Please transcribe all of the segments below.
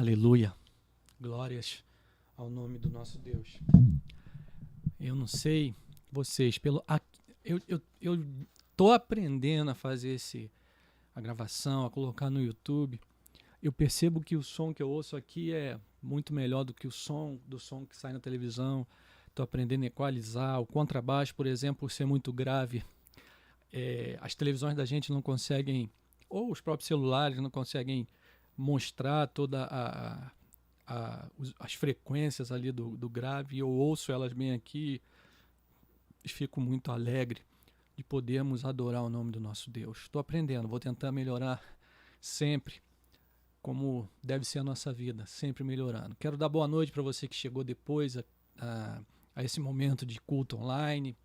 Aleluia. Glórias ao nome do nosso Deus. Eu não sei vocês, eu tô aprendendo a fazer a gravação, a colocar no YouTube. Eu percebo que o som que eu ouço aqui é muito melhor do que o som que sai na televisão. Estou aprendendo a equalizar. O contrabaixo, por exemplo, por ser muito grave, as televisões da gente não conseguem, ou os próprios celulares não conseguem mostrar toda as frequências ali do grave. Eu ouço elas bem aqui e fico muito alegre de podermos adorar o nome do nosso Deus. Estou aprendendo, vou tentar melhorar sempre, como deve ser a nossa vida, sempre melhorando. Quero dar boa noite para você que chegou depois a esse momento de culto online.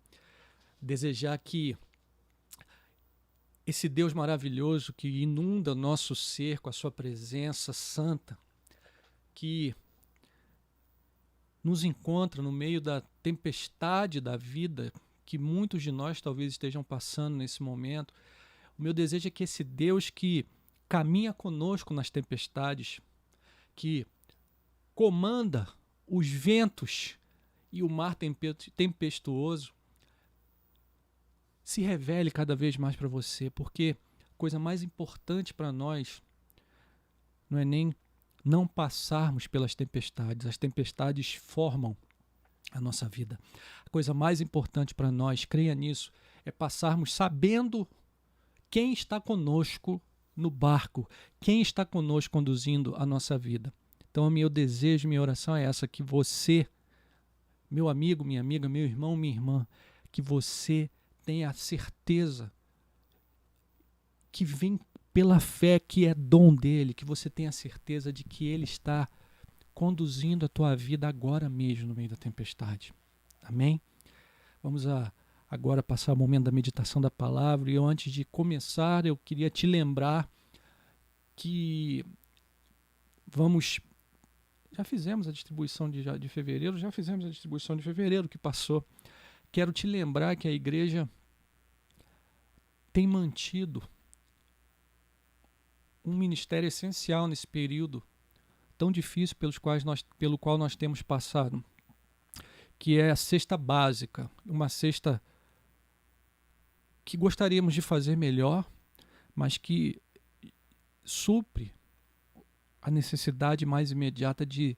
Desejar que esse Deus maravilhoso que inunda nosso ser com a sua presença santa, que nos encontra no meio da tempestade da vida que muitos de nós talvez estejam passando nesse momento. O meu desejo é que esse Deus que caminha conosco nas tempestades, que comanda os ventos e o mar tempestuoso, se revele cada vez mais para você, porque a coisa mais importante para nós não é nem não passarmos pelas tempestades. As tempestades formam a nossa vida. A coisa mais importante para nós, creia nisso, é passarmos sabendo quem está conosco no barco, quem está conosco conduzindo a nossa vida. Então, o meu desejo, minha oração é essa, que você, meu amigo, minha amiga, meu irmão, minha irmã, que você tenha a certeza que vem pela fé, que é dom dele, que você tenha a certeza de que ele está conduzindo a tua vida agora mesmo no meio da tempestade. Amém? Vamos agora passar o momento da meditação da palavra. E eu, antes de começar, eu queria te lembrar que já fizemos a distribuição de fevereiro, que passou. Quero te lembrar que a igreja tem mantido um ministério essencial nesse período tão difícil pelo qual nós temos passado, que é a cesta básica, uma cesta que gostaríamos de fazer melhor, mas que supre a necessidade mais imediata de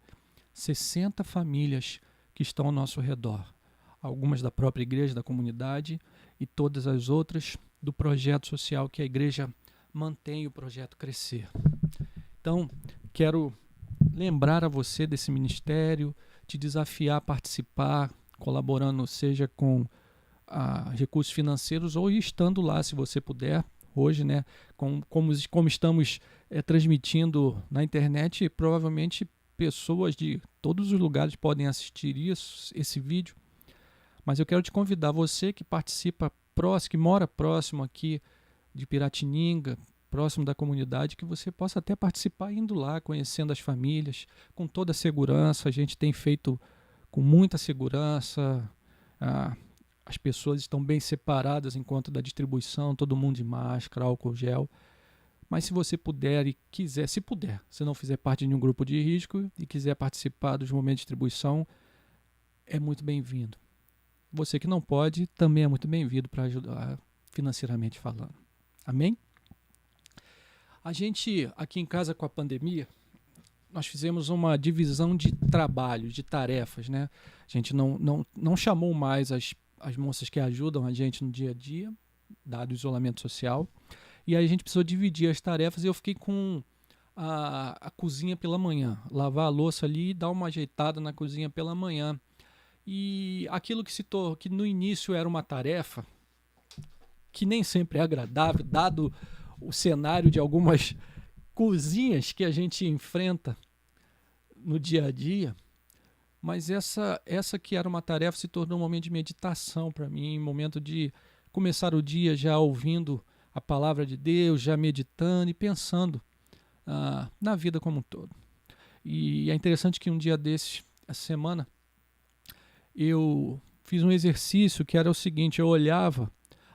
60 famílias que estão ao nosso redor, algumas da própria igreja, da comunidade, e todas as outras do projeto social que a igreja mantém o projeto crescer. Então, quero lembrar a você desse ministério, te desafiar a participar, colaborando, seja com recursos financeiros ou estando lá, se você puder. Hoje, né, como estamos transmitindo na internet, provavelmente pessoas de todos os lugares podem assistir esse vídeo. Mas eu quero te convidar, você que participa próximo, que mora próximo aqui de Piratininga, próximo da comunidade, que você possa até participar indo lá, conhecendo as famílias, com toda a segurança. A gente tem feito com muita segurança, as pessoas estão bem separadas enquanto da distribuição, todo mundo de máscara, álcool gel. Mas se você puder e quiser, se não fizer parte de nenhum grupo de risco e quiser participar dos momentos de distribuição, é muito bem-vindo. Você que não pode, também é muito bem-vindo para ajudar financeiramente falando. Amém? A gente, aqui em casa com a pandemia, nós fizemos uma divisão de trabalho, de tarefas, né? A gente não chamou mais as moças que ajudam a gente no dia a dia, dado o isolamento social, e aí a gente precisou dividir as tarefas e eu fiquei com a cozinha pela manhã, lavar a louça ali e dar uma ajeitada na cozinha pela manhã. E aquilo que no início era uma tarefa, que nem sempre é agradável, dado o cenário de algumas cozinhas que a gente enfrenta no dia a dia, mas essa que era uma tarefa se tornou um momento de meditação para mim, um momento de começar o dia já ouvindo a palavra de Deus, já meditando e pensando na vida como um todo. E é interessante que um dia desses, essa semana, eu fiz um exercício que era o seguinte: eu olhava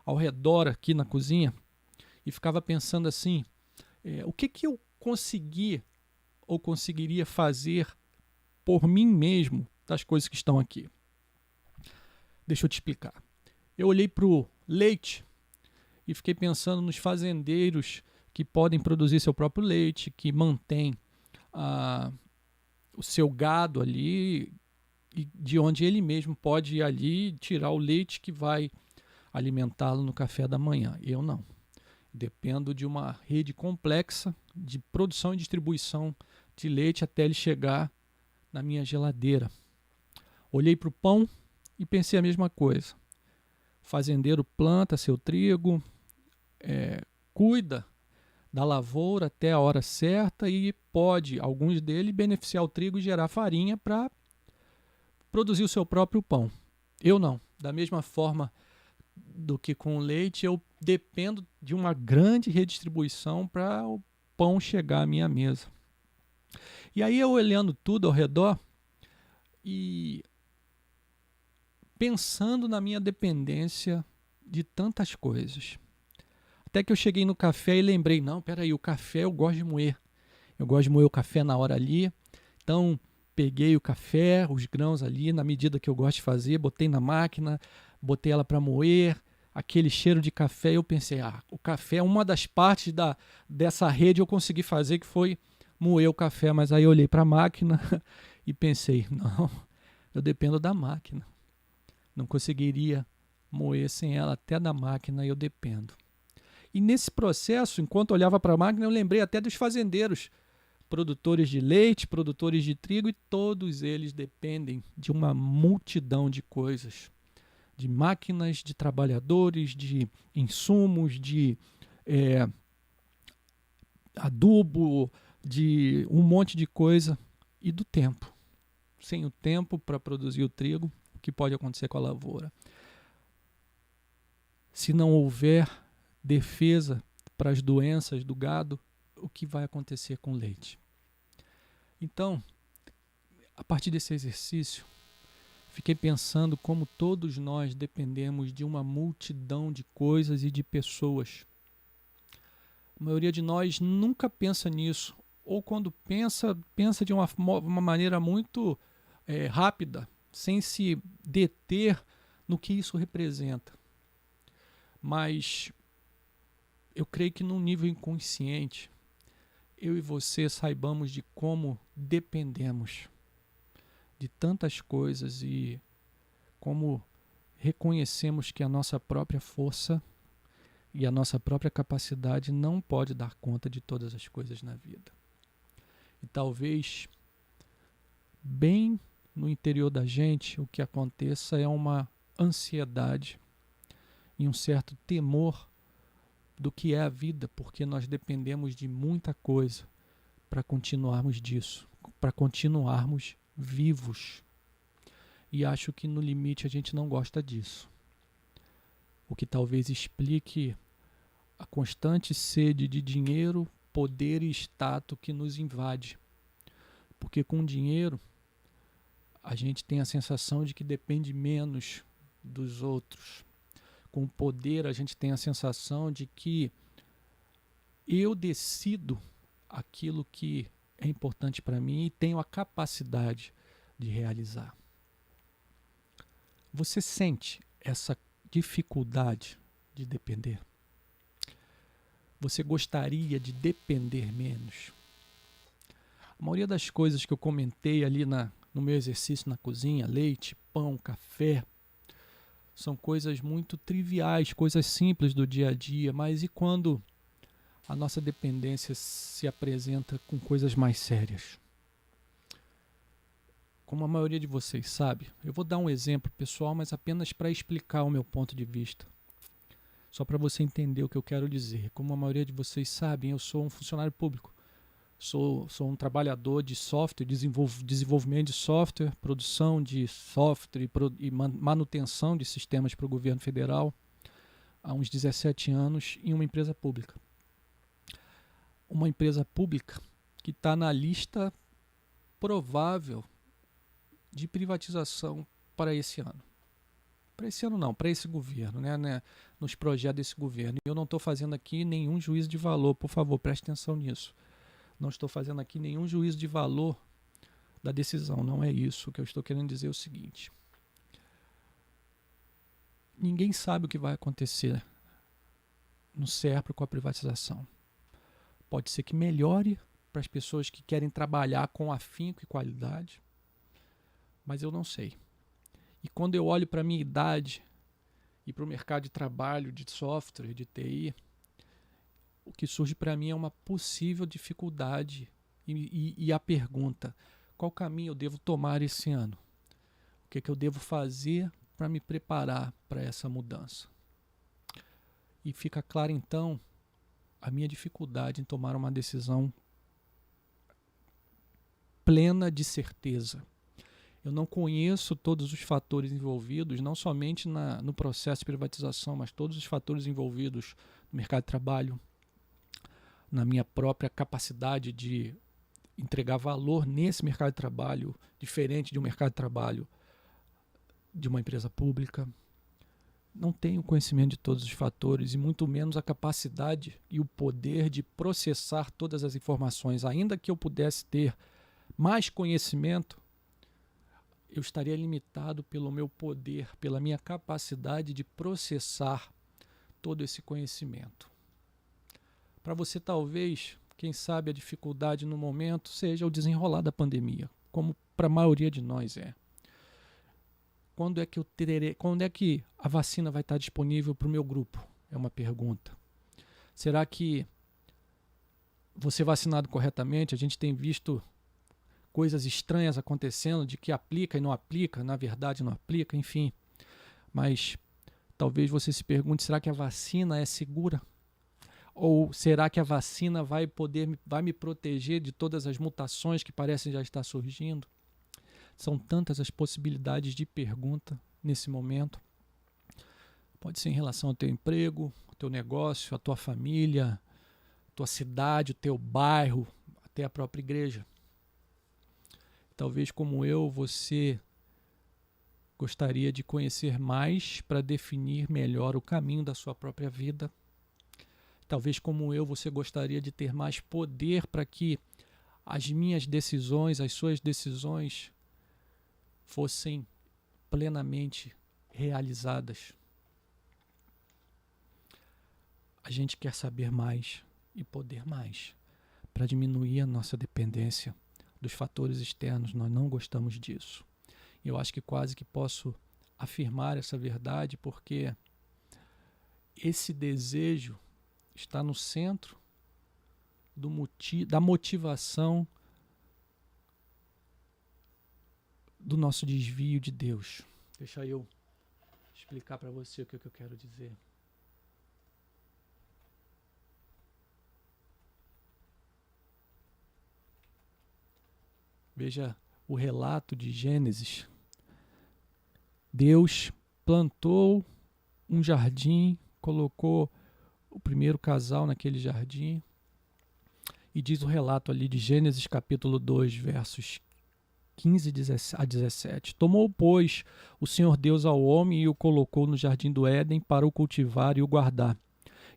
ao redor aqui na cozinha e ficava pensando assim, o que eu consegui ou conseguiria fazer por mim mesmo das coisas que estão aqui? Deixa eu te explicar. Eu olhei para o leite e fiquei pensando nos fazendeiros que podem produzir seu próprio leite, que mantêm o seu gado ali, e de onde ele mesmo pode ir ali tirar o leite que vai alimentá-lo no café da manhã. Eu não. Dependo de uma rede complexa de produção e distribuição de leite até ele chegar na minha geladeira. Olhei para o pão e pensei a mesma coisa. O fazendeiro planta seu trigo, cuida da lavoura até a hora certa e pode, alguns deles, beneficiar o trigo e gerar farinha para produzir o seu próprio pão. Eu não. Da mesma forma do que com o leite, eu dependo de uma grande redistribuição para o pão chegar à minha mesa. E aí eu olhando tudo ao redor e pensando na minha dependência de tantas coisas. Até que eu cheguei no café e lembrei, não, peraí, o café eu gosto de moer. Eu gosto de moer o café na hora ali. Então, peguei o café, os grãos ali, na medida que eu gosto de fazer, botei na máquina, botei ela para moer, aquele cheiro de café, eu pensei, o café é uma das partes dessa rede eu consegui fazer, que foi moer o café. Mas aí eu olhei para a máquina e pensei, não, eu dependo da máquina. Não conseguiria moer sem ela, até da máquina eu dependo. E nesse processo, enquanto olhava para a máquina, eu lembrei até dos fazendeiros, produtores de leite, produtores de trigo, e todos eles dependem de uma multidão de coisas, de máquinas, de trabalhadores, de insumos, de adubo, de um monte de coisa, e do tempo. Sem o tempo para produzir o trigo, o que pode acontecer com a lavoura? Se não houver defesa para as doenças do gado, o que vai acontecer com o leite? Então, a partir desse exercício, fiquei pensando como todos nós dependemos de uma multidão de coisas e de pessoas. A maioria de nós nunca pensa nisso, ou quando pensa de uma maneira muito rápida, sem se deter no que isso representa. Mas eu creio que num nível inconsciente, eu e você saibamos de como dependemos de tantas coisas e como reconhecemos que a nossa própria força e a nossa própria capacidade não pode dar conta de todas as coisas na vida. E talvez, bem no interior da gente, o que aconteça é uma ansiedade e um certo temor do que é a vida, porque nós dependemos de muita coisa para continuarmos disso, para continuarmos vivos. E acho que no limite a gente não gosta disso. O que talvez explique a constante sede de dinheiro, poder e status que nos invade. Porque com dinheiro a gente tem a sensação de que depende menos dos outros. Com o poder a gente tem a sensação de que eu decido aquilo que é importante para mim e tenho a capacidade de realizar. Você sente essa dificuldade de depender? Você gostaria de depender menos? A maioria das coisas que eu comentei ali no meu exercício na cozinha, leite, pão, café, são coisas muito triviais, coisas simples do dia a dia, mas e quando a nossa dependência se apresenta com coisas mais sérias? Como a maioria de vocês sabe, eu vou dar um exemplo pessoal, mas apenas para explicar o meu ponto de vista. Só para você entender o que eu quero dizer. Como a maioria de vocês sabem, eu sou um funcionário público. Sou um trabalhador de software, desenvolvimento de software, produção de software e manutenção de sistemas para o governo federal há uns 17 anos em uma empresa pública. Uma empresa pública que está na lista provável de privatização para esse ano. Para esse ano não, para esse governo, né? Nos projetos desse governo. E eu não estou fazendo aqui nenhum juízo de valor, por favor, preste atenção nisso. Não estou fazendo aqui nenhum juízo de valor da decisão, não é isso. O que eu estou querendo dizer é o seguinte: ninguém sabe o que vai acontecer no SERPRO com a privatização. Pode ser que melhore para as pessoas que querem trabalhar com afinco e qualidade, mas eu não sei. E quando eu olho para a minha idade e para o mercado de trabalho, de software, de TI, o que surge para mim é uma possível dificuldade e a pergunta: qual caminho eu devo tomar esse ano? O que eu devo fazer para me preparar para essa mudança? E fica claro então a minha dificuldade em tomar uma decisão plena de certeza. Eu não conheço todos os fatores envolvidos, não somente no processo de privatização, mas todos os fatores envolvidos no mercado de trabalho, na minha própria capacidade de entregar valor nesse mercado de trabalho, diferente de um mercado de trabalho de uma empresa pública. Não tenho conhecimento de todos os fatores e muito menos a capacidade e o poder de processar todas as informações. Ainda que eu pudesse ter mais conhecimento, eu estaria limitado pelo meu poder, pela minha capacidade de processar todo esse conhecimento. Para você, talvez, quem sabe a dificuldade no momento seja o desenrolar da pandemia, como para a maioria de nós é. Quando é que a vacina vai estar disponível para o meu grupo? É uma pergunta. Será que vou ser vacinado corretamente? A gente tem visto coisas estranhas acontecendo de que aplica e não aplica, na verdade não aplica, enfim. Mas talvez você se pergunte, será que a vacina é segura? Ou será que a vacina vai me proteger de todas as mutações que parecem já estar surgindo? São tantas as possibilidades de pergunta nesse momento. Pode ser em relação ao teu emprego, ao teu negócio, à tua família, à tua cidade, o teu bairro, até a própria igreja. Talvez, como eu, você gostaria de conhecer mais para definir melhor o caminho da sua própria vida. Talvez, como eu, você gostaria de ter mais poder para que as minhas decisões, as suas decisões, fossem plenamente realizadas. A gente quer saber mais e poder mais para diminuir a nossa dependência dos fatores externos. Nós não gostamos disso. Eu acho que quase que posso afirmar essa verdade porque esse desejo está no centro da motivação do nosso desvio de Deus. Deixa eu explicar para você o que eu quero dizer. Veja o relato de Gênesis. Deus plantou um jardim, colocou o primeiro casal naquele jardim. E diz o relato ali de Gênesis capítulo 2, versos 15 a 17. Tomou, pois, o Senhor Deus ao homem e o colocou no jardim do Éden para o cultivar e o guardar.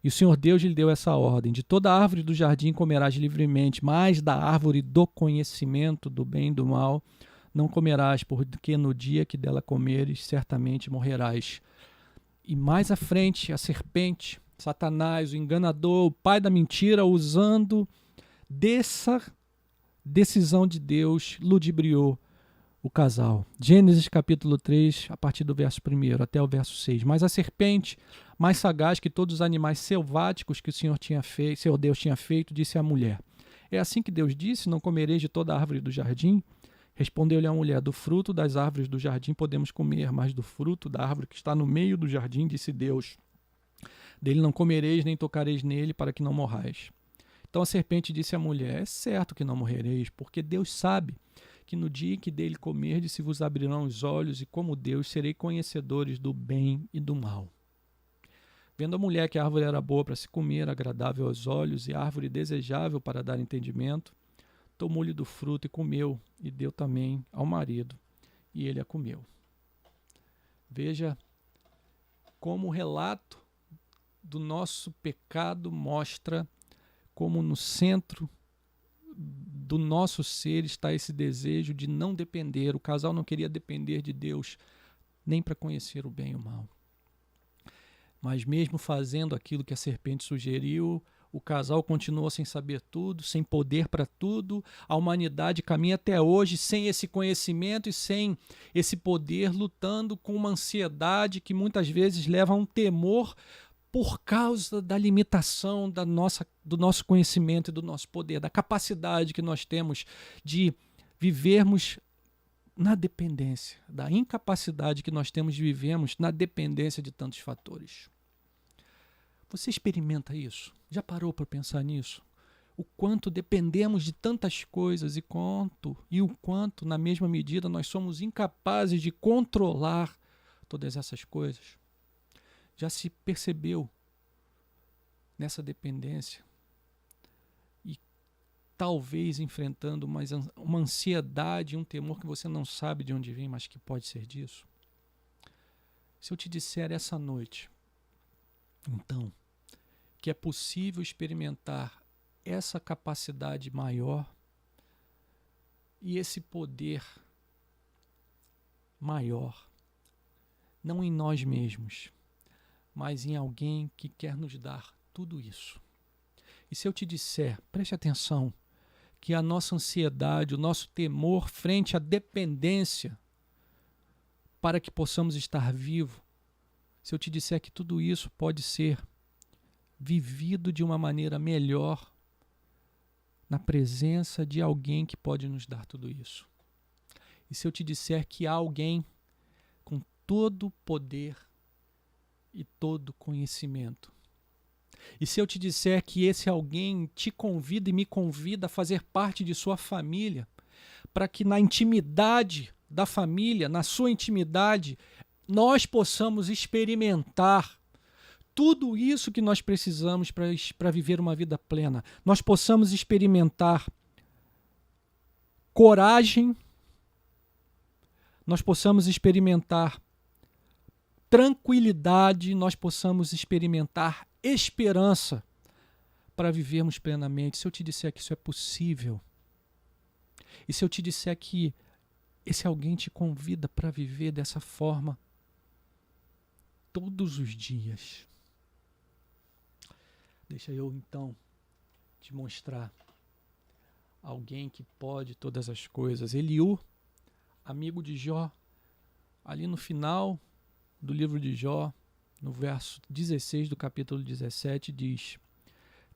E o Senhor Deus lhe deu essa ordem: de toda árvore do jardim comerás livremente, mas da árvore do conhecimento do bem e do mal não comerás, porque no dia que dela comeres, certamente morrerás. E mais à frente, a serpente, Satanás, o enganador, o pai da mentira, usando dessa decisão de Deus, ludibriou o casal. Gênesis capítulo 3, a partir do verso 1 até o verso 6. Mas a serpente, mais sagaz que todos os animais selváticos que o Senhor Deus tinha feito, disse à mulher: é assim que Deus disse, não comereis de toda a árvore do jardim? Respondeu-lhe a mulher: do fruto das árvores do jardim podemos comer, mas do fruto da árvore que está no meio do jardim, disse Deus, dele não comereis nem tocareis nele, para que não morrais. Então a serpente disse à mulher: é certo que não morrereis, porque Deus sabe que no dia em que dele comerdes se vos abrirão os olhos, e como Deus serei conhecedores do bem e do mal. Vendo a mulher que a árvore era boa para se comer, agradável aos olhos e árvore desejável para dar entendimento, tomou-lhe do fruto e comeu, e deu também ao marido, e ele a comeu. Veja como o relato do nosso pecado mostra como no centro do nosso ser está esse desejo de não depender. O casal não queria depender de Deus nem para conhecer o bem e o mal. Mas mesmo fazendo aquilo que a serpente sugeriu, o casal continuou sem saber tudo, sem poder para tudo. A humanidade caminha até hoje sem esse conhecimento e sem esse poder, lutando com uma ansiedade que muitas vezes leva a um temor por causa da limitação do nosso conhecimento e do nosso poder, da capacidade que nós temos de vivermos na dependência, da incapacidade que nós temos de vivermos na dependência de tantos fatores. Você experimenta isso? Já parou para pensar nisso? O quanto dependemos de tantas coisas e o quanto, na mesma medida, nós somos incapazes de controlar todas essas coisas? Já se percebeu nessa dependência e talvez enfrentando uma ansiedade, um temor que você não sabe de onde vem, mas que pode ser disso? Se eu te disser essa noite, então, que é possível experimentar essa capacidade maior e esse poder maior, não em nós mesmos, mas em alguém que quer nos dar tudo isso. E se eu te disser, preste atenção, que a nossa ansiedade, o nosso temor frente à dependência para que possamos estar vivos, se eu te disser que tudo isso pode ser vivido de uma maneira melhor na presença de alguém que pode nos dar tudo isso. E se eu te disser que há alguém com todo o poder e todo conhecimento. E se eu te disser que esse alguém te convida e me convida a fazer parte de sua família, para que na intimidade da família, na sua intimidade, nós possamos experimentar tudo isso que nós precisamos para viver uma vida plena. Nós possamos experimentar coragem, nós possamos experimentar tranquilidade, nós possamos experimentar esperança para vivermos plenamente. Se eu te disser que isso é possível, e se eu te disser que esse alguém te convida para viver dessa forma todos os dias, deixa eu então te mostrar alguém que pode todas as coisas. Eliú, amigo de Jó, ali no final do livro de Jó, no verso 16 do capítulo 17, diz: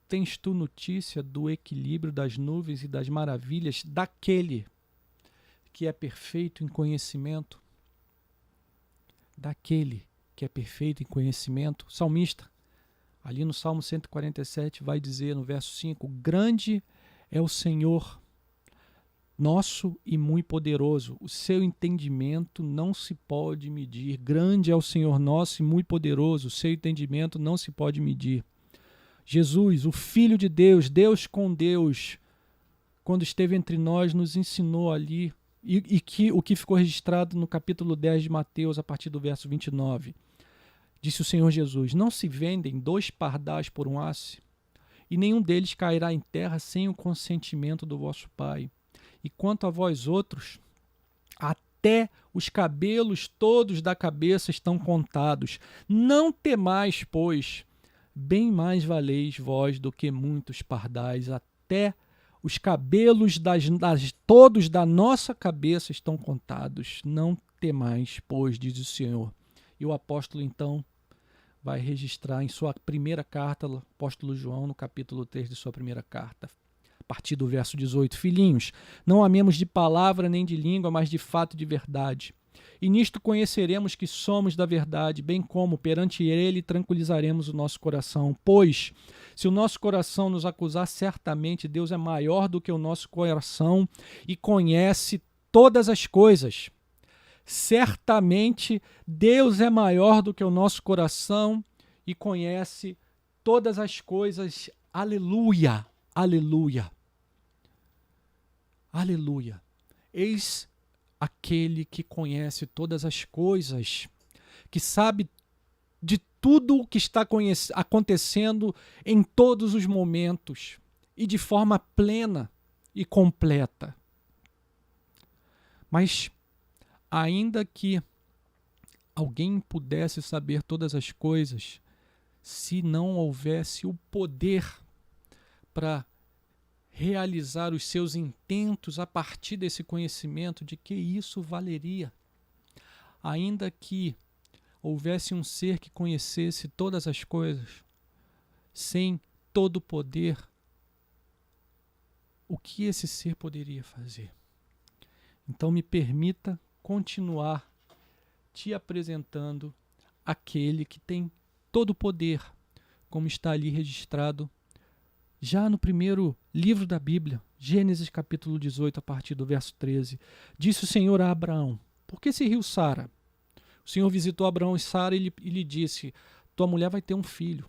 tens tu notícia do equilíbrio das nuvens e das maravilhas daquele que é perfeito em conhecimento? Daquele que é perfeito em conhecimento. O salmista, ali no Salmo 147, vai dizer no verso 5: grande é o Senhor nosso e muito poderoso, o seu entendimento não se pode medir. Grande é o Senhor nosso e muito poderoso, o seu entendimento não se pode medir. Jesus, o Filho de Deus, Deus com Deus, quando esteve entre nós, nos ensinou ali, o que ficou registrado no capítulo 10 de Mateus, a partir do verso 29. Disse o Senhor Jesus: não se vendem 2 pardais por um asse, e nenhum deles cairá em terra sem o consentimento do vosso Pai. E quanto a vós outros, até os cabelos todos da cabeça estão contados. Não temais, pois, bem mais valeis vós do que muitos pardais. Até os cabelos todos da nossa cabeça estão contados. Não temais, pois, diz o Senhor. E o apóstolo, então, vai registrar em sua primeira carta, o apóstolo João, no capítulo 3 de sua primeira carta, a partir do verso 18: filhinhos, não amemos de palavra nem de língua, mas de fato e de verdade. E nisto conheceremos que somos da verdade, bem como perante ele tranquilizaremos o nosso coração. Pois, se o nosso coração nos acusar, certamente Deus é maior do que o nosso coração e conhece todas as coisas. Certamente Deus é maior do que o nosso coração e conhece todas as coisas. Aleluia! Aleluia! Aleluia! Eis aquele que conhece todas as coisas, que sabe de tudo o que está acontecendo em todos os momentos e de forma plena. e completa. Mas, ainda que alguém pudesse saber todas as coisas, se não houvesse o poder para realizar os seus intentos a partir desse conhecimento, de que isso valeria? Ainda que houvesse um ser que conhecesse todas as coisas, sem todo o poder, o que esse ser poderia fazer? Então me permita continuar te apresentando aquele que tem todo o poder, como está ali registrado já no primeiro livro da Bíblia, Gênesis capítulo 18, a partir do verso 13. Disse o Senhor a Abraão: por que se riu Sara? O Senhor visitou Abraão e Sara e lhe disse: tua mulher vai ter um filho.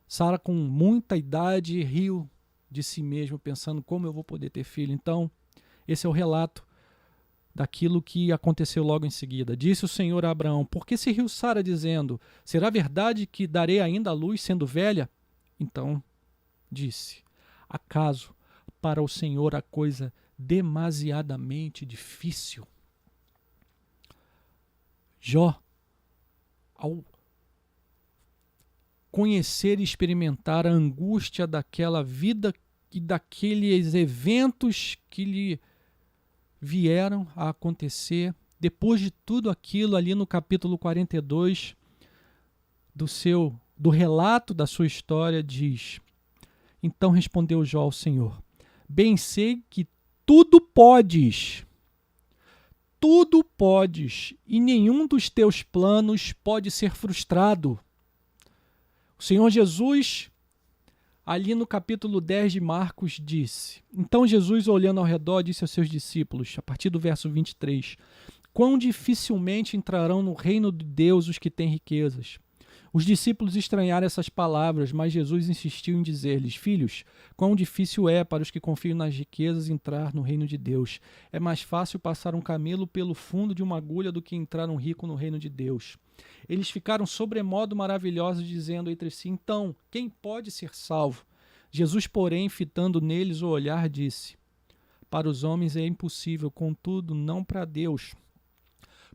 Sara, com muita idade, riu de si mesma, pensando: como eu vou poder ter filho? Então, esse é o relato daquilo que aconteceu logo em seguida. Disse o Senhor a Abraão: por que se riu Sara, dizendo: será verdade que darei ainda a luz, sendo velha? Então disse: acaso para o Senhor a coisa demasiadamente difícil? Jó, ao conhecer e experimentar a angústia daquela vida e daqueles eventos que lhe vieram a acontecer, depois de tudo aquilo, ali no capítulo 42 do relato da sua história, diz: então respondeu Jó ao Senhor: bem sei que tudo podes, e nenhum dos teus planos pode ser frustrado. O Senhor Jesus, ali no capítulo 10 de Marcos, disse: então Jesus, olhando ao redor, disse aos seus discípulos, a partir do verso 23, quão dificilmente entrarão no reino de Deus os que têm riquezas. Os discípulos estranharam essas palavras, mas Jesus insistiu em dizer-lhes: filhos, quão difícil é para os que confiam nas riquezas entrar no reino de Deus. É mais fácil passar um camelo pelo fundo de uma agulha do que entrar um rico no reino de Deus. Eles ficaram sobremodo maravilhosos, dizendo entre si: então, quem pode ser salvo? Jesus, porém, fitando neles o olhar, disse: para os homens é impossível, contudo, não para Deus,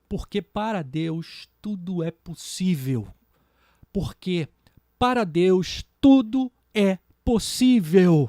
porque para Deus tudo é possível. Porque para Deus tudo é possível.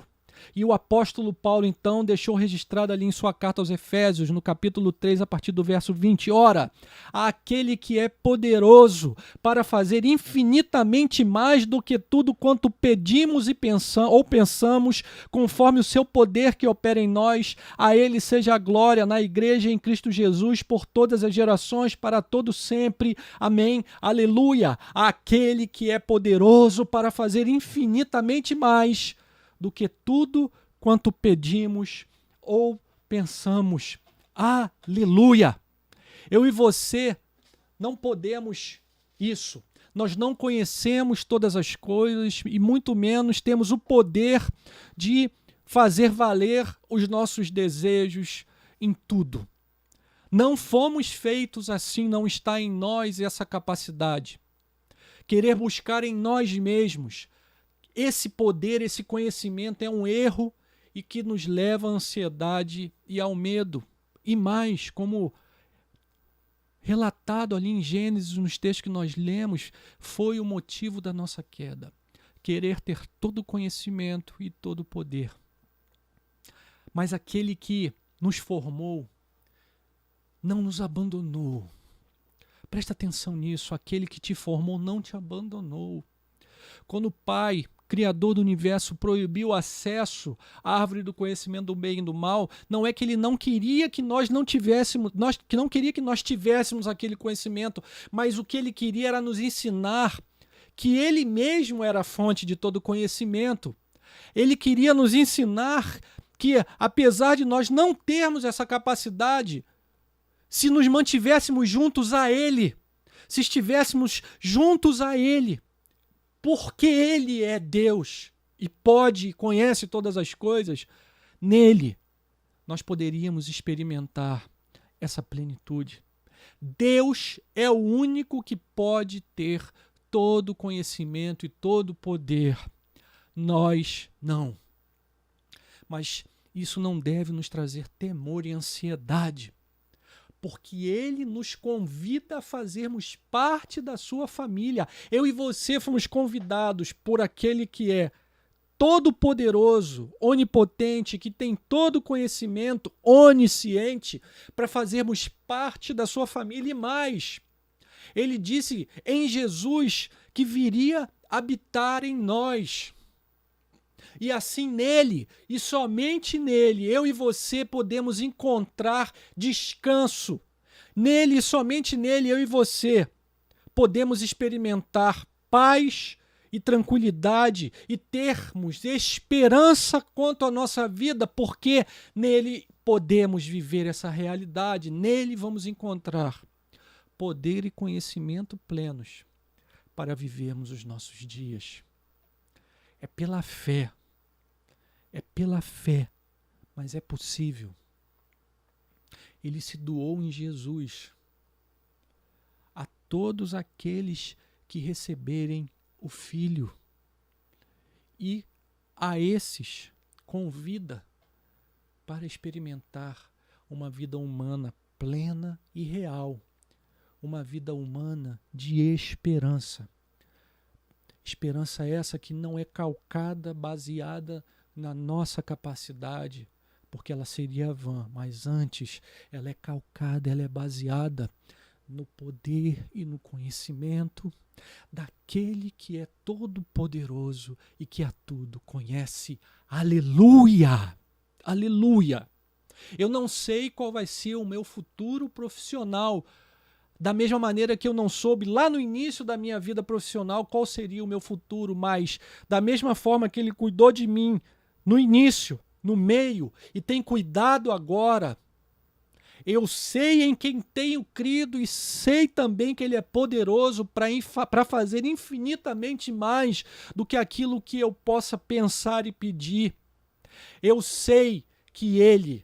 E o apóstolo Paulo, então, deixou registrado ali em sua carta aos Efésios, no capítulo 3, a partir do verso 20. Ora, aquele que é poderoso para fazer infinitamente mais do que tudo quanto pedimos e pensamos, conforme o seu poder que opera em nós, a ele seja a glória na igreja em Cristo Jesus por todas as gerações, para todo sempre. Amém. Aleluia. Aquele que é poderoso para fazer infinitamente mais do que tudo quanto pedimos ou pensamos. Aleluia! Eu e você não podemos isso. Nós não conhecemos todas as coisas e muito menos temos o poder de fazer valer os nossos desejos em tudo. Não fomos feitos assim, não está em nós essa capacidade. Querer buscar em nós mesmos esse poder, esse conhecimento é um erro e que nos leva à ansiedade e ao medo. E mais, como relatado ali em Gênesis, nos textos que nós lemos, foi o motivo da nossa queda. Querer ter todo o conhecimento e todo o poder. Mas aquele que nos formou não nos abandonou. Presta atenção nisso, aquele que te formou não te abandonou. Quando o Pai, Criador do universo, proibiu o acesso à árvore do conhecimento do bem e do mal, não é que ele não queria que nós não tivéssemos, que não queria que nós tivéssemos aquele conhecimento, mas o que ele queria era nos ensinar que ele mesmo era a fonte de todo conhecimento. Ele queria nos ensinar que, apesar de nós não termos essa capacidade, se nos mantivéssemos juntos a ele, se estivéssemos juntos a ele, porque ele é Deus e pode e conhece todas as coisas, nele nós poderíamos experimentar essa plenitude. Deus é o único que pode ter todo o conhecimento e todo o poder. Nós não. Mas isso não deve nos trazer temor e ansiedade, porque Ele nos convida a fazermos parte da sua família. Eu e você fomos convidados por aquele que é todo-poderoso, onipotente, que tem todo conhecimento, onisciente, para fazermos parte da sua família e mais. Ele disse em Jesus que viria habitar em nós. E assim nele, e somente nele, eu e você podemos encontrar descanso. Nele e somente nele, eu e você podemos experimentar paz e tranquilidade e termos esperança quanto à nossa vida, porque nele podemos viver essa realidade, nele vamos encontrar poder e conhecimento plenos para vivermos os nossos dias. É pela fé, mas é possível. Ele se doou em Jesus a todos aqueles que receberem o Filho, e a esses convida para experimentar uma vida humana plena e real, uma vida humana de esperança. Esperança essa que não é calcada, baseada na nossa capacidade, porque ela seria vã, mas antes ela é calcada, ela é baseada no poder e no conhecimento daquele que é todo-poderoso e que a tudo conhece. Aleluia! Aleluia! Eu não sei qual vai ser o meu futuro profissional, da mesma maneira que eu não soube lá no início da minha vida profissional qual seria o meu futuro, mas da mesma forma que Ele cuidou de mim no início, no meio, e tem cuidado agora, eu sei em quem tenho crido e sei também que Ele é poderoso para fazer infinitamente mais do que aquilo que eu possa pensar e pedir. Eu sei que Ele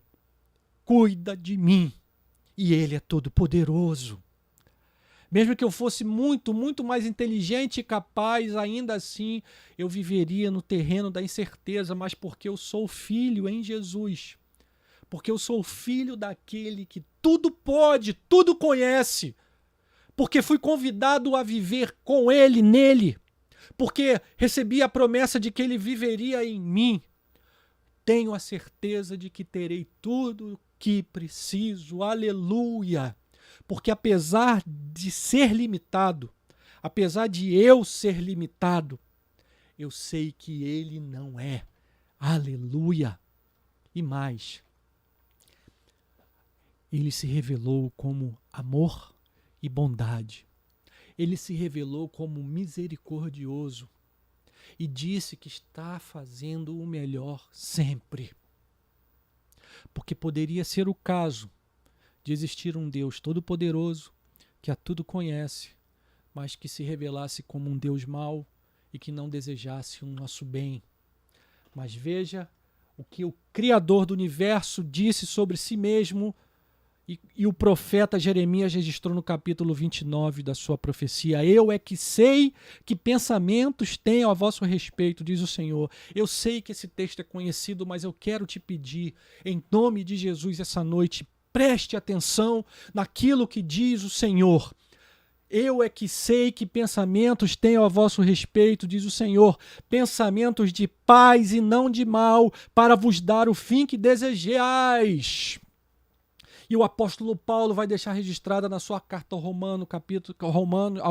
cuida de mim e Ele é todo poderoso. Mesmo que eu fosse muito, muito mais inteligente e capaz, ainda assim eu viveria no terreno da incerteza, mas porque eu sou filho em Jesus. Porque eu sou filho daquele que tudo pode, tudo conhece. Porque fui convidado a viver com Ele, nele. Porque recebi a promessa de que Ele viveria em mim. Tenho a certeza de que terei tudo o que preciso. Aleluia! Porque apesar de ser limitado, apesar de eu ser limitado, eu sei que Ele não é. Aleluia! E mais, Ele se revelou como amor e bondade. Ele se revelou como misericordioso e disse que está fazendo o melhor sempre. Porque poderia ser o caso de existir um Deus todo-poderoso que a tudo conhece, mas que se revelasse como um Deus mau e que não desejasse o nosso bem. Mas veja o que o Criador do universo disse sobre si mesmo e o profeta Jeremias registrou no capítulo 29 da sua profecia. Eu é que sei que pensamentos tenho a vosso respeito, diz o Senhor. Eu sei que esse texto é conhecido, mas eu quero te pedir, em nome de Jesus, essa noite, preste atenção naquilo que diz o Senhor. Eu é que sei que pensamentos tenho a vosso respeito, diz o Senhor, pensamentos de paz e não de mal, para vos dar o fim que desejais. E o apóstolo Paulo vai deixar registrada na sua carta aos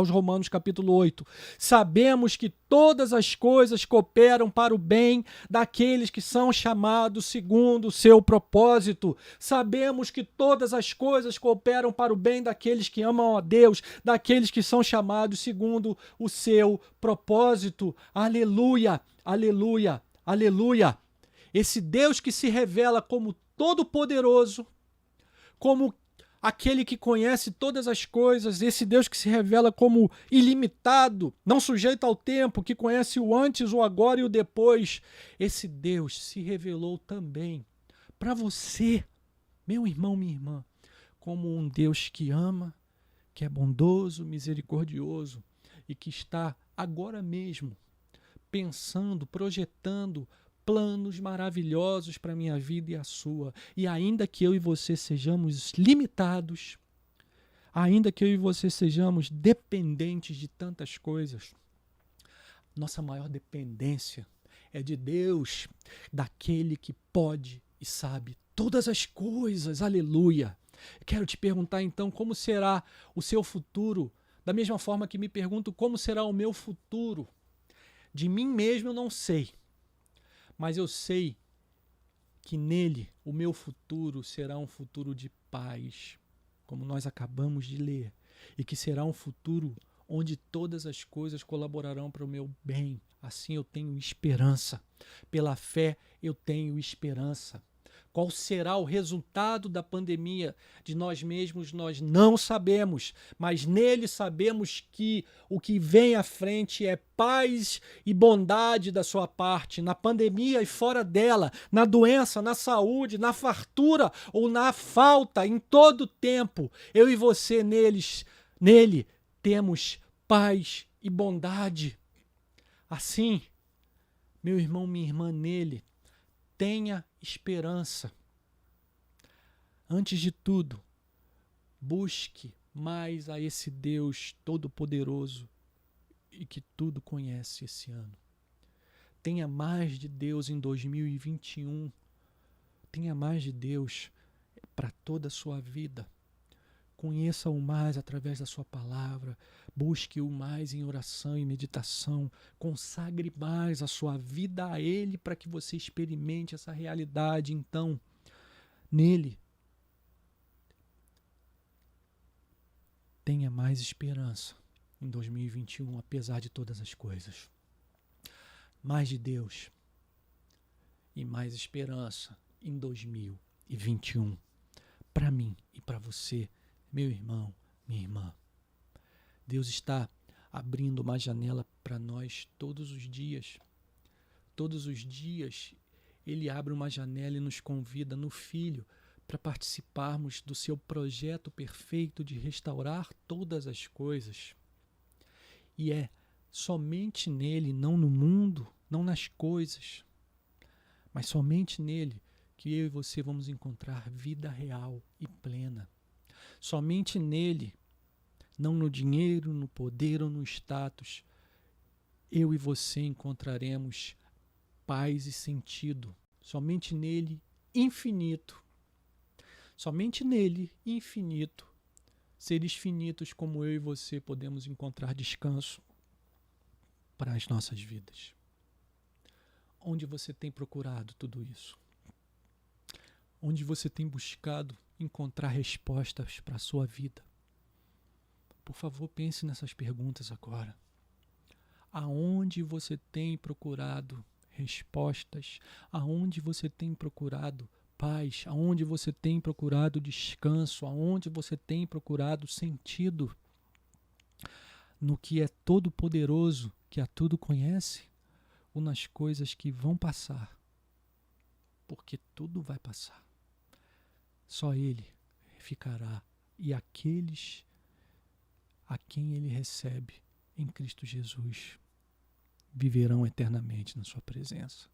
Romanos, capítulo 8. Sabemos que todas as coisas cooperam para o bem daqueles que são chamados segundo o seu propósito. Sabemos que todas as coisas cooperam para o bem daqueles que amam a Deus, daqueles que são chamados segundo o seu propósito. Aleluia, aleluia, aleluia. Esse Deus que se revela como todo-poderoso, como aquele que conhece todas as coisas, esse Deus que se revela como ilimitado, não sujeito ao tempo, que conhece o antes, o agora e o depois. Esse Deus se revelou também para você, meu irmão, minha irmã, como um Deus que ama, que é bondoso, misericordioso e que está agora mesmo pensando, projetando, planos maravilhosos para a minha vida e a sua. E ainda que eu e você sejamos limitados, ainda que eu e você sejamos dependentes de tantas coisas, nossa maior dependência é de Deus, daquele que pode e sabe todas as coisas. Aleluia! Quero te perguntar então como será o seu futuro, da mesma forma que me pergunto como será o meu futuro. De mim mesmo eu não sei, mas eu sei que nele o meu futuro será um futuro de paz, como nós acabamos de ler, e que será um futuro onde todas as coisas colaborarão para o meu bem. Assim eu tenho esperança. Pela fé eu tenho esperança. Qual será o resultado da pandemia? De nós mesmos nós não sabemos, mas nele sabemos que o que vem à frente é paz e bondade da sua parte, na pandemia e fora dela, na doença, na saúde, na fartura ou na falta, em todo tempo. Eu e você nele temos paz e bondade. Assim, meu irmão, minha irmã, nele, tenha esperança. Antes de tudo, busque mais a esse Deus Todo-Poderoso e que tudo conhece esse ano. Tenha mais de Deus em 2021. Tenha mais de Deus para toda a sua vida. Conheça-o mais através da sua palavra. Busque-o mais em oração e meditação. Consagre mais a sua vida a Ele para que você experimente essa realidade. Então, nele, tenha mais esperança em 2021, apesar de todas as coisas. Mais de Deus e mais esperança em 2021. Para mim e para você, meu irmão, minha irmã. Deus está abrindo uma janela para nós todos os dias. Todos os dias Ele abre uma janela e nos convida no Filho para participarmos do seu projeto perfeito de restaurar todas as coisas. E é somente nele, não no mundo, não nas coisas, mas somente nele que eu e você vamos encontrar vida real e plena. Somente nele, não no dinheiro, no poder ou no status, eu e você encontraremos paz e sentido. Somente nele, infinito. Somente nele, infinito, seres finitos como eu e você podemos encontrar descanso para as nossas vidas. Onde você tem procurado tudo isso? Onde você tem buscado encontrar respostas para a sua vida? Por favor, pense nessas perguntas agora. Aonde você tem procurado respostas? Aonde você tem procurado paz? Aonde você tem procurado descanso? Aonde você tem procurado sentido? No que é todo poderoso, que a tudo conhece? Ou nas coisas que vão passar? Porque tudo vai passar. Só Ele ficará, e aqueles a quem Ele recebe em Cristo Jesus viverão eternamente na sua presença.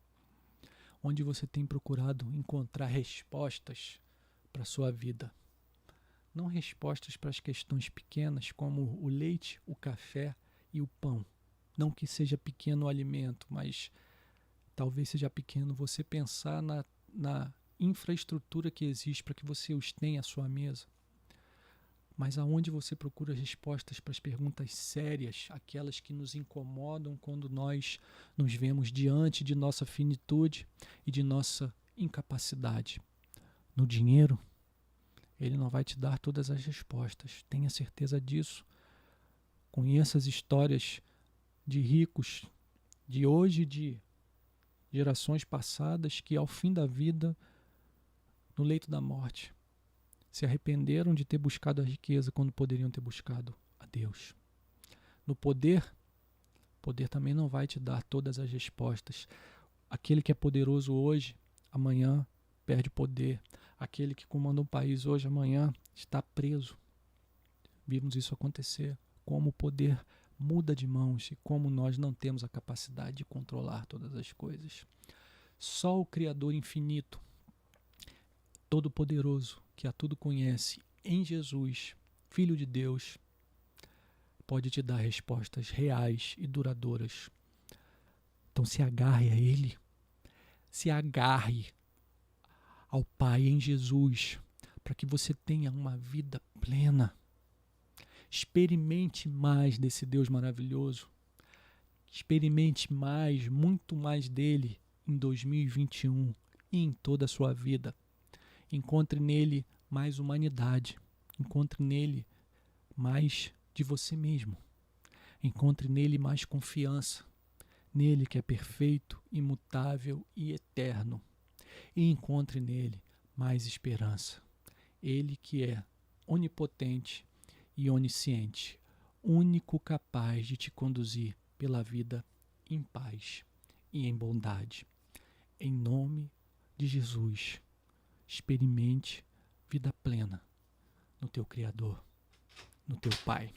Onde você tem procurado encontrar respostas para a sua vida. Não respostas para as questões pequenas como o leite, o café e o pão. Não que seja pequeno o alimento, mas talvez seja pequeno você pensar na infraestrutura que existe para que você os tenha à sua mesa. Mas aonde você procura respostas para as perguntas sérias, aquelas que nos incomodam quando nós nos vemos diante de nossa finitude e de nossa incapacidade. No dinheiro, ele não vai te dar todas as respostas, tenha certeza disso. Conheça as histórias de ricos de hoje e de gerações passadas que ao fim da vida, no leito da morte, se arrependeram de ter buscado a riqueza quando poderiam ter buscado a Deus. No poder também não vai te dar todas as respostas. Aquele que é poderoso hoje, amanhã perde poder. Aquele que comanda um país hoje, amanhã está preso. Vimos isso acontecer, como o poder muda de mãos e como nós não temos a capacidade de controlar todas as coisas. Só o Criador infinito, todo-poderoso, que a tudo conhece, em Jesus, Filho de Deus, pode te dar respostas reais e duradouras. Então se agarre a Ele, se agarre ao Pai em Jesus, para que você tenha uma vida plena. Experimente mais desse Deus maravilhoso. Experimente mais, muito mais dele em 2021 e em toda a sua vida. Encontre nele mais humanidade. Encontre nele mais de você mesmo. Encontre nele mais confiança. Nele que é perfeito, imutável e eterno. E encontre nele mais esperança. Ele que é onipotente e onisciente, único capaz de te conduzir pela vida em paz e em bondade. Em nome de Jesus, experimente vida plena no teu Criador, no teu Pai.